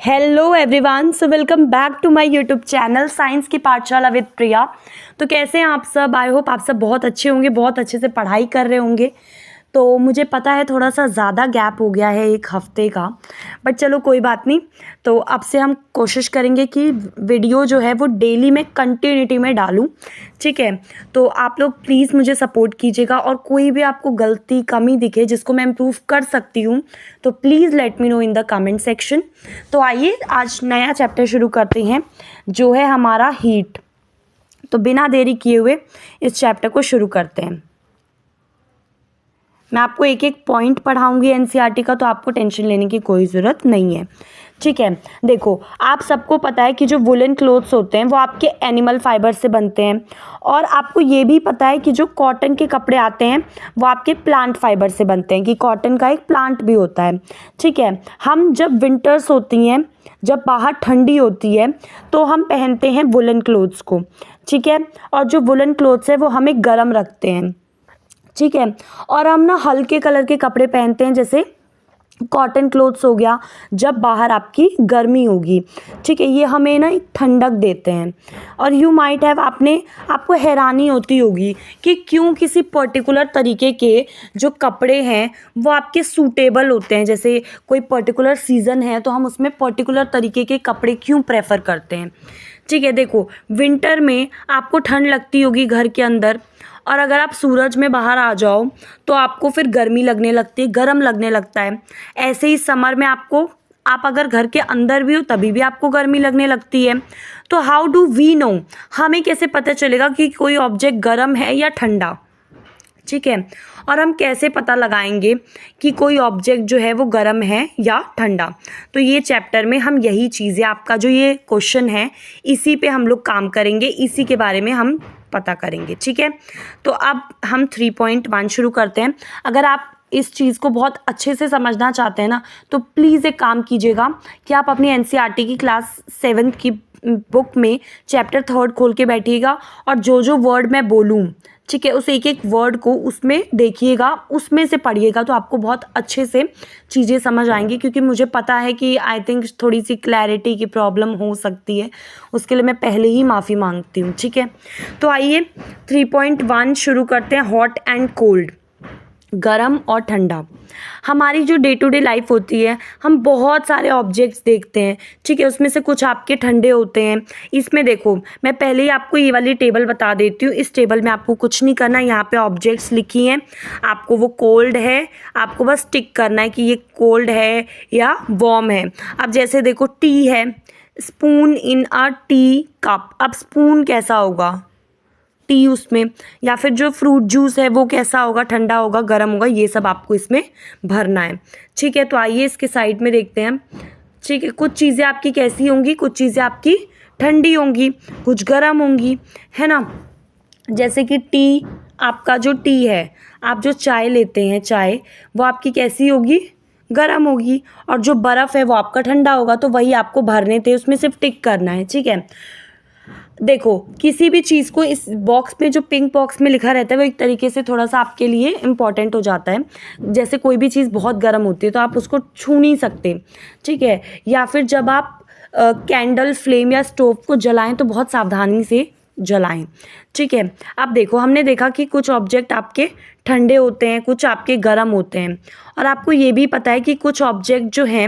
Hello everyone, so welcome back to my YouTube channel science की पाठशाला with प्रिया। तो कैसे हैं आप सब? आई होप आप सब बहुत अच्छे होंगे, बहुत अच्छे से पढ़ाई कर रहे होंगे। तो मुझे पता है थोड़ा सा ज़्यादा गैप हो गया है एक हफ्ते का, बट चलो कोई बात नहीं। तो अब से हम कोशिश करेंगे कि वीडियो जो है वो डेली में कंटिन्यूटी में डालूं, ठीक है। तो आप लोग प्लीज़ मुझे सपोर्ट कीजिएगा, और कोई भी आपको गलती कमी दिखे जिसको मैं इम्प्रूव कर सकती हूँ तो please let me know in the comment section. तो आइए आज नया चैप्टर शुरू करते हैं जो है हमारा हीट। तो बिना देरी किए हुए इस चैप्टर को शुरू करते हैं। मैं आपको एक एक पॉइंट पढ़ाऊंगी एनसीईआरटी का, तो आपको टेंशन लेने की कोई ज़रूरत नहीं है, ठीक है। देखो, आप सबको पता है कि जो वुलन क्लोथ्स होते हैं वो आपके एनिमल फाइबर से बनते हैं, और आपको ये भी पता है कि जो कॉटन के कपड़े आते हैं वो आपके प्लांट फाइबर से बनते हैं, कि कॉटन का एक प्लांट भी होता है, ठीक है। हम जब विंटर्स होती हैं, जब बाहर ठंडी होती है, तो हम पहनते हैं वुलन क्लोथ्स को, ठीक है। और जो वुलन क्लोथ्स है वो हमें गर्म रखते हैं, ठीक है। और हम ना हल्के कलर के कपड़े पहनते हैं, जैसे कॉटन क्लोथ्स हो गया, जब बाहर आपकी गर्मी होगी, ठीक है। ये हमें ना एक ठंडक देते हैं। और यू माइट हैव, आपको हैरानी होती होगी कि क्यों किसी पर्टिकुलर तरीके के जो कपड़े हैं वो आपके सूटेबल होते हैं। जैसे कोई पर्टिकुलर सीज़न है तो हम उसमें पर्टिकुलर तरीके के कपड़े क्यों प्रेफर करते हैं, ठीक है। देखो, विंटर में आपको ठंड लगती होगी घर के अंदर, और अगर आप सूरज में बाहर आ जाओ तो आपको फिर गर्मी लगने लगती है, गर्म लगने लगता है। ऐसे ही समर में आप अगर घर के अंदर भी हो तभी भी आपको गर्मी लगने लगती है। तो हाउ डू वी नो, हमें कैसे पता चलेगा कि कोई ऑब्जेक्ट गर्म है या ठंडा, ठीक है। और हम कैसे पता लगाएंगे कि कोई ऑब्जेक्ट जो है वो गर्म है या ठंडा? तो ये चैप्टर में हम यही चीज़ें, आपका जो ये क्वेश्चन है इसी पे हम लोग काम करेंगे, इसी के बारे में हम पता करेंगे, ठीक है। तो अब हम 3.1 शुरू करते हैं। अगर आप इस चीज़ को बहुत अच्छे से समझना चाहते हैं ना, तो प्लीज़ एक काम कीजिएगा कि आप अपनी एनसीईआरटी की क्लास 7 की बुक में चैप्टर 3 खोल के बैठिएगा, और जो जो वर्ड मैं बोलूँ, ठीक है, उस एक एक वर्ड को उसमें देखिएगा, उसमें से पढ़िएगा, तो आपको बहुत अच्छे से चीज़ें समझ आएंगी। क्योंकि मुझे पता है कि आई थिंक थोड़ी सी क्लैरिटी की प्रॉब्लम हो सकती है, उसके लिए मैं पहले ही माफ़ी मांगती हूँ, ठीक है। तो आइए 3.1 शुरू करते हैं। हॉट एंड कोल्ड, गरम और ठंडा। हमारी जो डे टू डे लाइफ होती है, हम बहुत सारे ऑब्जेक्ट्स देखते हैं, ठीक है। उसमें से कुछ आपके ठंडे होते हैं। इसमें देखो, मैं पहले ही आपको ये वाली टेबल बता देती हूँ। इस टेबल में आपको कुछ नहीं करना, यहाँ पे ऑब्जेक्ट्स लिखी हैं, आपको वो कोल्ड है, आपको बस टिक करना है कि ये कोल्ड है या वार्म है। अब जैसे देखो, टी है, spoon in a tea cup. अब स्पून कैसा होगा? टी उसमें। या फिर जो फ्रूट जूस है वो कैसा होगा? ठंडा होगा, गर्म होगा? ये सब आपको इसमें भरना है, ठीक है। तो आइए इसके साइड में देखते हैं, ठीक है। कुछ चीज़ें आपकी कैसी होंगी, कुछ चीज़ें आपकी ठंडी होंगी, कुछ गर्म होंगी, है ना। जैसे कि टी, आपका जो टी है, आप जो चाय लेते हैं, चाय, वो आपकी कैसी होगी? गर्म होगी। और जो बर्फ़ है वो आपका ठंडा होगा। तो वही आपको भरने थे, उसमें सिर्फ टिक करना है, ठीक है। देखो, किसी भी चीज़ को इस बॉक्स में, जो पिंक बॉक्स में लिखा रहता है, वो एक तरीके से थोड़ा सा आपके लिए इम्पॉर्टेंट हो जाता है। जैसे कोई भी चीज़ बहुत गर्म होती है तो आप उसको छू नहीं सकते, ठीक है। या फिर जब आप कैंडल फ्लेम या स्टोव को जलाएं तो बहुत सावधानी से जलाएं, ठीक है। अब देखो, हमने देखा कि कुछ ऑब्जेक्ट आपके ठंडे होते हैं, कुछ आपके गर्म होते हैं। और आपको ये भी पता है कि कुछ ऑब्जेक्ट जो हैं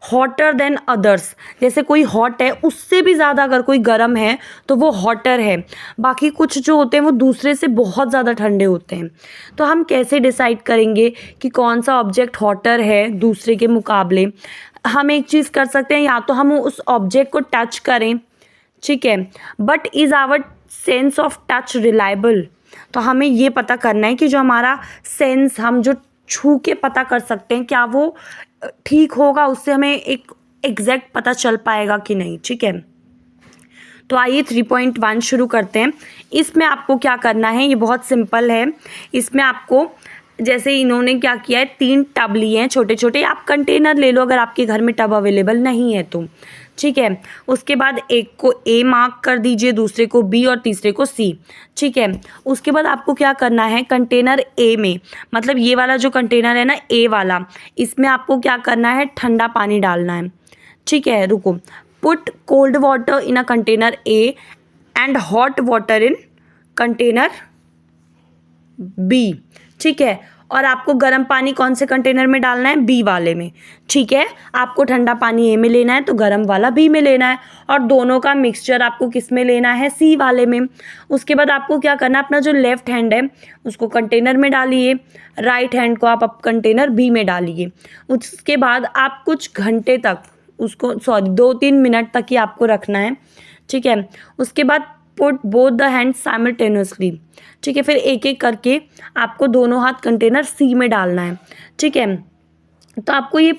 हॉटर देन अदर्स, जैसे कोई हॉट है, उससे भी ज़्यादा अगर कोई गर्म है तो वो हॉटर है। बाकी कुछ जो होते हैं वो दूसरे से बहुत ज़्यादा ठंडे होते हैं। तो हम कैसे डिसाइड करेंगे कि कौन सा ऑब्जेक्ट हॉटर है दूसरे के मुकाबले? हम एक चीज़ कर सकते हैं, या तो हम उस ऑब्जेक्ट को टच करें, ठीक है। But is our sense of touch reliable? तो हमें ये पता करना है कि जो हमारा सेंस, हम जो छू के पता कर सकते हैं, क्या वो ठीक होगा? उससे हमें एक एग्जैक्ट पता चल पाएगा कि नहीं, ठीक है। तो आइए 3.1 शुरू करते हैं। इसमें आपको क्या करना है, ये बहुत सिंपल है। इसमें आपको, जैसे इन्होंने क्या किया है, 3 टब लिए हैं छोटे छोटे। आप कंटेनर ले लो अगर आपके घर में टब अवेलेबल नहीं है तो, ठीक है। उसके बाद एक को ए मार्क कर दीजिए, दूसरे को बी और तीसरे को सी, ठीक है। उसके बाद आपको क्या करना है, कंटेनर ए में, मतलब ये वाला जो कंटेनर है ना, ए वाला, इसमें आपको क्या करना है, ठंडा पानी डालना है, ठीक है, रुको। Put cold water in a container A and hot water in container B, ठीक है। और आपको गर्म पानी कौन से कंटेनर में डालना है? बी वाले में, ठीक है। आपको ठंडा पानी ए में लेना है तो गर्म वाला बी में लेना है, और दोनों का मिक्सचर आपको किस में लेना है? सी वाले में। उसके बाद आपको क्या करना है, अपना जो लेफ्ट हैंड है उसको कंटेनर में डालिए, राइट हैंड को आप कंटेनर बी में डालिए। उसके बाद आप कुछ घंटे तक उसको 2-3 मिनट तक ही आपको रखना है, ठीक है। उसके बाद put both the hand simultaneously, ठीक है। फिर एक एक करके आपको दोनों हाथ कंटेनर सी में डालना है, ठीक है। तो आपको ये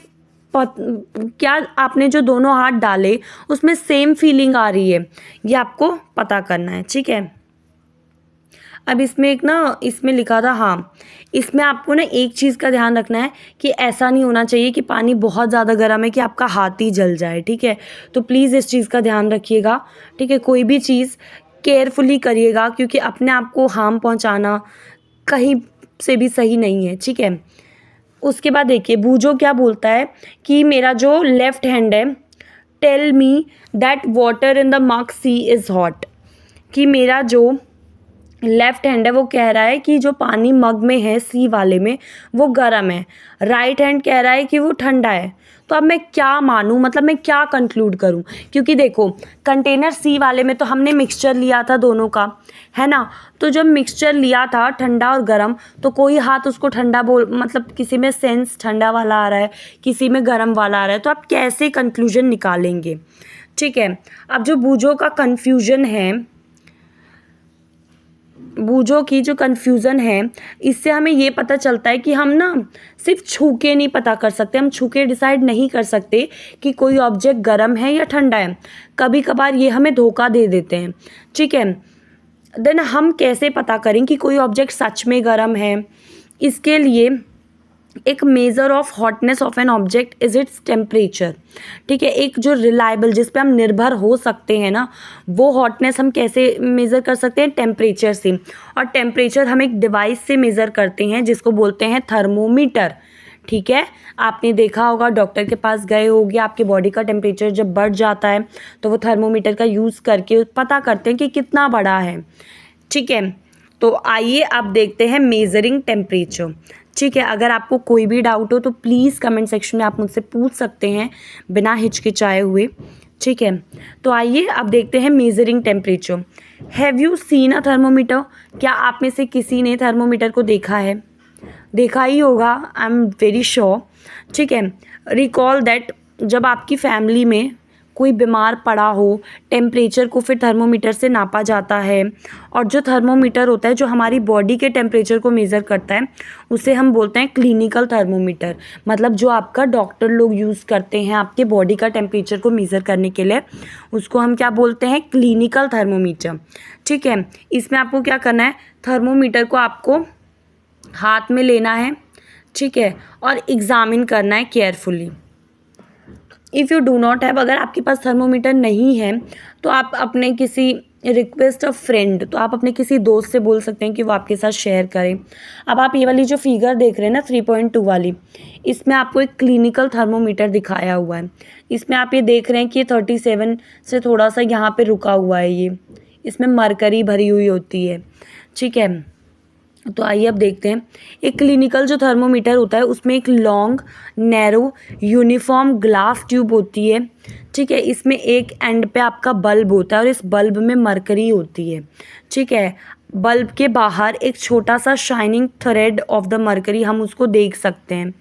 क्या आपने जो दोनों हाथ डाले उसमें सेम फीलिंग आ रही है, ये आपको पता करना है, ठीक है। अब इसमें एक ना इसमें लिखा था, हाँ, इसमें आपको ना एक चीज़ का ध्यान रखना है कि ऐसा नहीं होना चाहिए कि पानी बहुत ज़्यादा गर्म है कि आपका हाथ ही जल जाए, ठीक है। तो प्लीज़ इस चीज़ का ध्यान रखिएगा, ठीक है। कोई भी चीज़ केयरफुली करिएगा, क्योंकि अपने आप को हार्म पहुंचाना कहीं से भी सही नहीं है, ठीक है। उसके बाद देखिए बूझो क्या बोलता है कि मेरा जो लेफ्ट हैंड है, tell me that water in the mug C is hot, कि मेरा जो लेफ्ट हैंड है वो कह रहा है कि जो पानी मग में है सी वाले में वो गर्म है, राइट हैंड कह रहा है कि वो ठंडा है। तो अब मैं क्या मानूं, मतलब मैं क्या कंक्लूड करूं? क्योंकि देखो कंटेनर सी वाले में तो हमने मिक्सचर लिया था दोनों का, है ना। तो जब मिक्सचर लिया था ठंडा और गर्म, तो कोई हाथ उसको ठंडा मतलब किसी में सेंस ठंडा वाला आ रहा है, किसी में गर्म वाला आ रहा है, तो आप कैसे कंक्लूजन निकालेंगे, ठीक है। अब जो बूझो का कन्फ्यूजन है, बूझो की जो कन्फ्यूज़न है, इससे हमें ये पता चलता है कि हम ना सिर्फ छू के नहीं पता कर सकते, हम छू के डिसाइड नहीं कर सकते कि कोई ऑब्जेक्ट गर्म है या ठंडा है। कभी कभार ये हमें धोखा दे देते हैं, ठीक है। देन हम कैसे पता करें कि कोई ऑब्जेक्ट सच में गर्म है? इसके लिए एक measure of hotness of an object is its temperature, ठीक है। एक जो रिलायबल, जिस पे हम निर्भर हो सकते हैं ना, वो हॉटनेस हम कैसे मेज़र कर सकते हैं? टेम्परेचर से। और टेम्परेचर हम एक डिवाइस से मेज़र करते हैं जिसको बोलते हैं थर्मोमीटर, ठीक है। आपने देखा होगा, डॉक्टर के पास गए होगे, आपके बॉडी का टेम्परेचर जब बढ़ जाता है तो वो थर्मोमीटर का यूज़ करके पता करते हैं कि कितना बढ़ा है, ठीक है। तो आइए अब देखते हैं मेज़रिंग टेम्परेचर, ठीक है। अगर आपको कोई भी डाउट हो तो प्लीज़ कमेंट सेक्शन में आप मुझसे पूछ सकते हैं बिना हिचकिचाए हुए, ठीक है। तो आइए अब देखते हैं measuring temperature. Have you seen a thermometer? क्या आप में से किसी ने थर्मोमीटर को देखा है? देखा ही होगा, आई एम वेरी श्योर, ठीक है। रिकॉल दैट जब आपकी फैमिली में कोई बीमार पड़ा हो, टेम्परेचर को फिर थर्मोमीटर से नापा जाता है, और जो थर्मोमीटर होता है जो हमारी बॉडी के टेम्परेचर को मेज़र करता है उसे हम बोलते हैं क्लिनिकल थर्मोमीटर। मतलब जो आपका डॉक्टर लोग यूज़ करते हैं आपके बॉडी का टेम्परेचर को मेज़र करने के लिए, उसको हम क्या बोलते हैं? क्लिनिकल थर्मोमीटर, ठीक है। इसमें आपको क्या करना है? थर्मोमीटर को आपको हाथ में लेना है, ठीक है, और एग्ज़ामिन करना है carefully. If you do not have, अगर आपके पास थर्मोमीटर नहीं है तो आप अपने किसी रिक्वेस्ट ऑफ फ्रेंड, तो आप अपने किसी दोस्त से बोल सकते हैं कि वो आपके साथ शेयर करें। अब आप ये वाली जो फिगर देख रहे हैं ना 3.2 वाली, इसमें आपको एक क्लिनिकल थर्मोमीटर दिखाया हुआ है। इसमें आप ये देख रहे हैं कि ये 37 से थोड़ा सा यहाँ पे रुका हुआ है, ये इसमें मरकरी भरी हुई होती है, ठीक है। तो आइए अब देखते हैं। एक क्लिनिकल जो थर्मोमीटर होता है उसमें एक long narrow uniform glass tube होती है, ठीक है। इसमें एक एंड पे आपका बल्ब होता है और इस बल्ब में मरकरी होती है, ठीक है। बल्ब के बाहर एक छोटा सा shining thread of the mercury, हम उसको देख सकते हैं,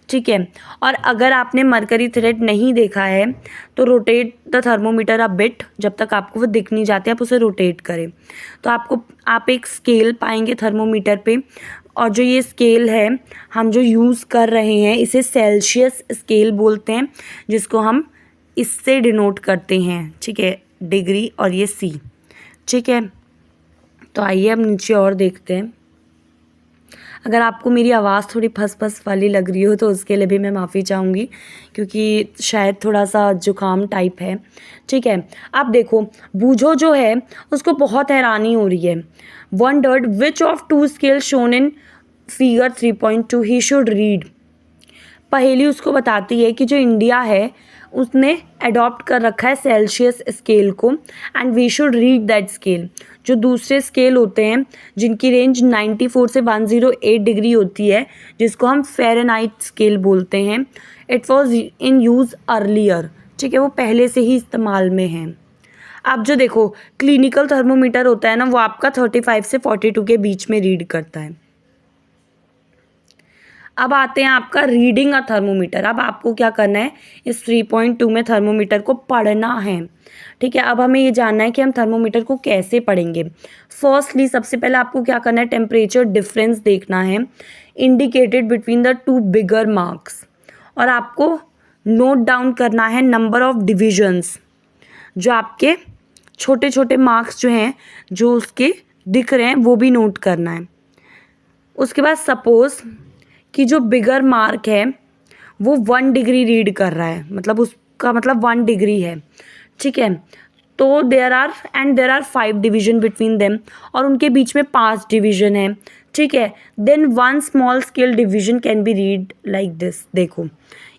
ठीक है। और अगर आपने मरकरी थ्रेड नहीं देखा है तो rotate the thermometer a bit, जब तक आपको वो दिख नहीं जाती आप उसे रोटेट करें तो आप एक स्केल पाएंगे थर्मोमीटर पे। और जो ये स्केल है हम जो यूज़ कर रहे हैं इसे सेल्सियस स्केल बोलते हैं, जिसको हम इससे डिनोट करते हैं, ठीक है, डिग्री और ये सी, ठीक है। तो आइए अब नीचे और देखते हैं। अगर आपको मेरी आवाज़ थोड़ी फस वाली लग रही हो तो उसके लिए भी मैं माफ़ी चाहूँगी, क्योंकि शायद थोड़ा सा जुकाम टाइप है, ठीक है। अब देखो बूझो जो है उसको बहुत हैरानी हो रही है। Wondered which of two scale shown in figure 3.2 he should read. Paheli उसको बताती है कि जो इंडिया है उसने अडॉप्ट कर रखा है सेल्सियस स्केल को, and we should read that scale. जो दूसरे स्केल होते हैं जिनकी रेंज 94 से 108 डिग्री होती है, जिसको हम फ़ारेनहाइट स्केल बोलते हैं, it was in use earlier. ठीक है, वो पहले से ही इस्तेमाल में है। अब जो देखो क्लिनिकल थर्मोमीटर होता है ना, वो आपका 35 से 42 के बीच में रीड करता है। अब आते हैं आपका रीडिंग अ थर्मोमीटर। अब आपको क्या करना है, इस 3.2 में थर्मोमीटर को पढ़ना है। ठीक है, अब हमें ये जानना है कि हम थर्मोमीटर को कैसे पढ़ेंगे। फर्स्टली सबसे पहले आपको क्या करना है, टेम्परेचर डिफरेंस देखना है indicated between the two bigger marks, और आपको नोट डाउन करना है नंबर ऑफ डिविजन्स। जो आपके छोटे छोटे मार्क्स जो हैं, जो उसके दिख रहे हैं, वो भी नोट करना है। उसके बाद सपोज कि जो बिगर मार्क है वो 1 डिग्री रीड कर रहा है, मतलब उसका मतलब 1 डिग्री है। ठीक है, तो there are 5 division between them, और उनके बीच में 5 डिवीजन है। ठीक है, then 1 small scale division can be read like this. देखो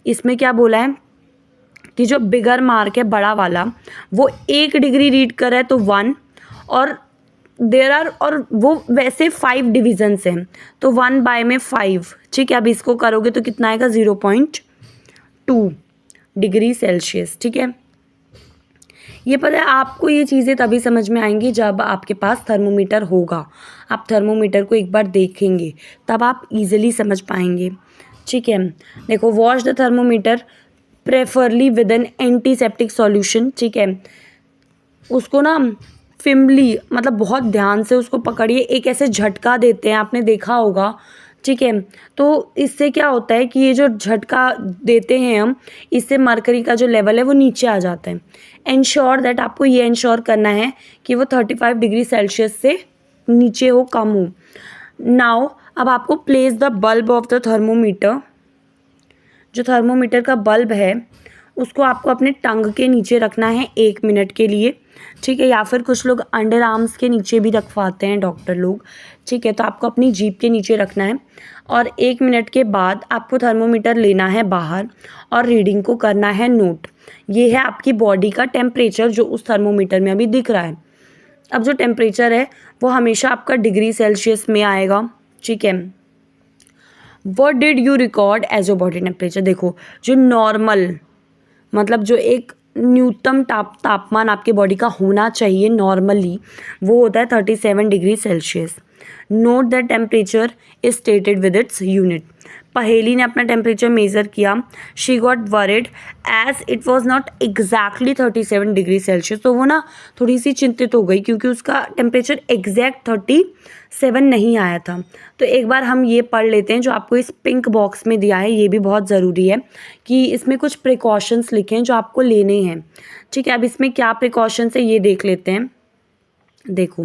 इसमें क्या बोला है कि जो बिगर मार्क है बड़ा वाला, वो 1 डिग्री रीड कर रहा है तो 1, और और वो वैसे 5 डिविजन्स हैं, तो 1/5। ठीक है, अब इसको करोगे तो कितना आएगा, 0.2 डिग्री सेल्सियस। ठीक है, ये पता है आपको, ये चीज़ें तभी समझ में आएंगी जब आपके पास थर्मोमीटर होगा। आप थर्मोमीटर को एक बार देखेंगे तब आप इजीली समझ पाएंगे। ठीक है, देखो wash the thermometer preferably with N antiseptic solution. ठीक है, उसको ना फिमली, मतलब बहुत ध्यान से उसको पकड़िए, एक ऐसे झटका देते हैं, आपने देखा होगा। ठीक है, तो इससे क्या होता है कि ये जो झटका देते हैं हम, इससे मरकरी का जो लेवल है वो नीचे आ जाता है। एंश्योर दैट, आपको ये एंश्योर करना है कि वो 35 डिग्री सेल्सियस से नीचे हो, कम हो। नाउ अब आपको place the bulb of the thermometer. जो थर्मोमीटर का बल्ब है उसको आपको अपने टंग के नीचे रखना है 1 मिनट के लिए। ठीक है, या फिर कुछ लोग अंडर आर्म्स के नीचे भी रखवाते हैं डॉक्टर लोग। ठीक है, तो आपको अपनी जीभ के नीचे रखना है, और 1 मिनट के बाद आपको थर्मोमीटर लेना है बाहर और रीडिंग को करना है नोट। ये है आपकी बॉडी का टेम्परेचर जो उस थर्मोमीटर में अभी दिख रहा है। अब जो टेम्परेचर है वो हमेशा आपका डिग्री सेल्सियस में आएगा। ठीक है, what did you record as your body temperature. देखो जो नॉर्मल, मतलब जो एक न्यूनतम तापमान आपके बॉडी का होना चाहिए नॉर्मली, वो होता है 37 degree Celsius. Note that temperature is stated with its unit. Paheli ने अपना टेम्परेचर मेज़र किया, she got worried as it was not exactly 37 degree Celsius. तो वो ना थोड़ी सी चिंतित हो गई क्योंकि उसका टेम्परेचर एग्जैक्ट 37 नहीं आया था। तो एक बार हम ये पढ़ लेते हैं जो आपको इस पिंक बॉक्स में दिया है, ये भी बहुत ज़रूरी है कि इसमें कुछ प्रिकॉशंस लिखे हैं जो आपको लेने हैं। ठीक है, अब इसमें क्या प्रिकॉशंस है ये देख लेते हैं। देखो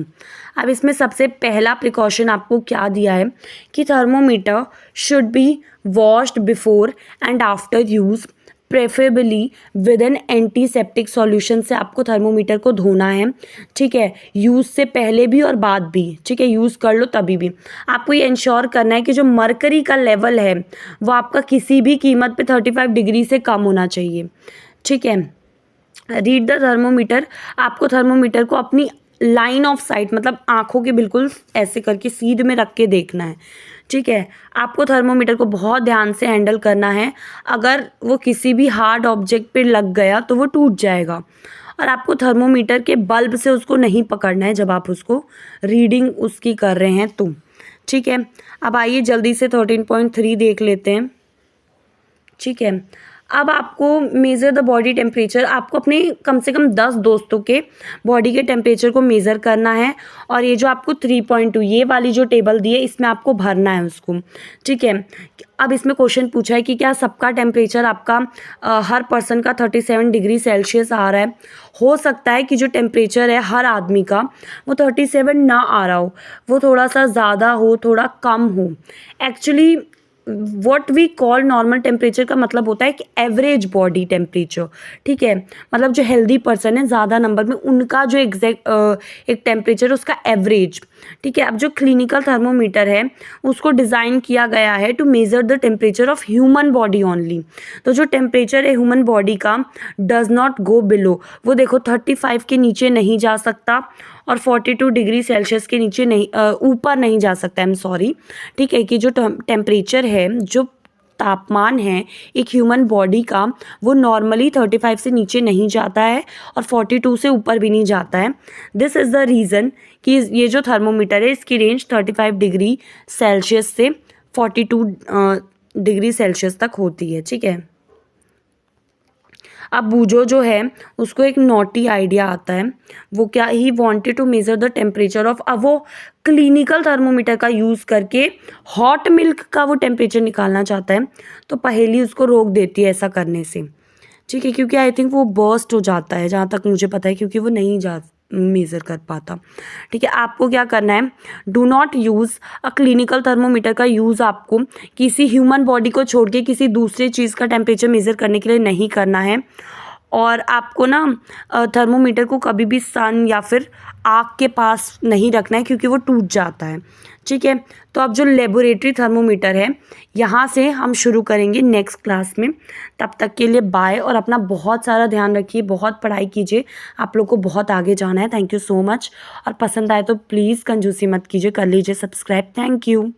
अब इसमें सबसे पहला प्रिकॉशन आपको क्या दिया है कि thermometer should be washed before and after use, preferably with N antiseptic solution से आपको थर्मोमीटर को धोना है। ठीक है, यूज़ से पहले भी और बाद भी। ठीक है, यूज़ कर लो तभी भी आपको ये इंश्योर करना है कि जो मरकरी का लेवल है वो आपका किसी भी कीमत पे 35 डिग्री से कम होना चाहिए। ठीक है, रीड द थर्मोमीटर। आपको थर्मोमीटर को अपनी लाइन ऑफ साइट, मतलब आँखों के बिल्कुल ऐसे करके सीध में रख के देखना है। ठीक है, आपको थर्मोमीटर को बहुत ध्यान से हैंडल करना है। अगर वो किसी भी हार्ड ऑब्जेक्ट पे लग गया तो वो टूट जाएगा, और आपको थर्मोमीटर के बल्ब से उसको नहीं पकड़ना है जब आप उसको रीडिंग उसकी कर रहे हैं तो। ठीक है, अब आइए जल्दी से 13.3 देख लेते हैं। ठीक है, अब आपको मेज़र द बॉडी टेम्परेचर, आपको अपने कम से कम 10 दोस्तों के बॉडी के टेम्परेचर को मेज़र करना है, और ये जो आपको 3.2 ये वाली जो टेबल दी है इसमें आपको भरना है उसको। ठीक है, अब इसमें क्वेश्चन पूछा है कि क्या सबका टेम्परेचर आपका हर पर्सन का 37 डिग्री सेल्सियस आ रहा है। हो सकता है कि जो टेम्परेचर है हर आदमी का वो 37 ना आ रहा हो, वो थोड़ा सा ज़्यादा हो, थोड़ा कम हो। Actually what we call normal temperature का मतलब होता है कि एवरेज बॉडी टेम्परेचर, ठीक है। मतलब जो हेल्दी पर्सन है ज़्यादा नंबर में, उनका जो एक टेम्परेचर उसका एवरेज, ठीक है। अब जो क्लिनिकल थर्मोमीटर है उसको डिज़ाइन किया गया है to measure the temperature of human body only. तो जो टेम्परेचर है ह्यूमन बॉडी का डज़ नॉट गो बिलो, वो देखो 35 के नीचे नहीं जा सकता और 42 डिग्री सेल्सियस के नीचे नहीं, ऊपर नहीं जा सकता, आई एम सॉरी, ठीक है। कि जो टेम्परेचर है, जो तापमान है एक ह्यूमन बॉडी का, वो नॉर्मली 35 से नीचे नहीं जाता है और 42 से ऊपर भी नहीं जाता है। दिस इज़ द रीज़न कि ये जो थर्मोमीटर है इसकी रेंज 35 डिग्री सेल्सियस से 42 डिग्री सेल्सियस तक होती है, ठीक है। अब बूजो जो है उसको एक नॉटी आइडिया आता है। वो क्या, he wanted to measure the temperature of, अब वो क्लिनिकल थर्मोमीटर का यूज़ करके हॉट मिल्क का वो टेम्परेचर निकालना चाहता है। तो पहेली उसको रोक देती है ऐसा करने से, ठीक है, क्योंकि आई थिंक वो बर्स्ट हो जाता है, जहाँ तक मुझे पता है, क्योंकि वो नहीं जा मेज़र कर पाता, ठीक है। आपको क्या करना है, do not use a clinical thermometer का यूज़ आपको किसी ह्यूमन बॉडी को छोड़ के किसी दूसरे चीज़ का टेम्परेचर मेज़र करने के लिए नहीं करना है। और आपको ना थर्मोमीटर को कभी भी सन या फिर आग के पास नहीं रखना है, क्योंकि वो टूट जाता है, ठीक है। तो अब जो लेबोरेटरी थर्मोमीटर है यहाँ से हम शुरू करेंगे नेक्स्ट क्लास में। तब तक के लिए बाय, और अपना बहुत सारा ध्यान रखिए, बहुत पढ़ाई कीजिए, आप लोग को बहुत आगे जाना है। Thank you so much. और पसंद आए तो प्लीज़ कंजूसी मत कीजिए, कर लीजिए सब्सक्राइब। Thank you.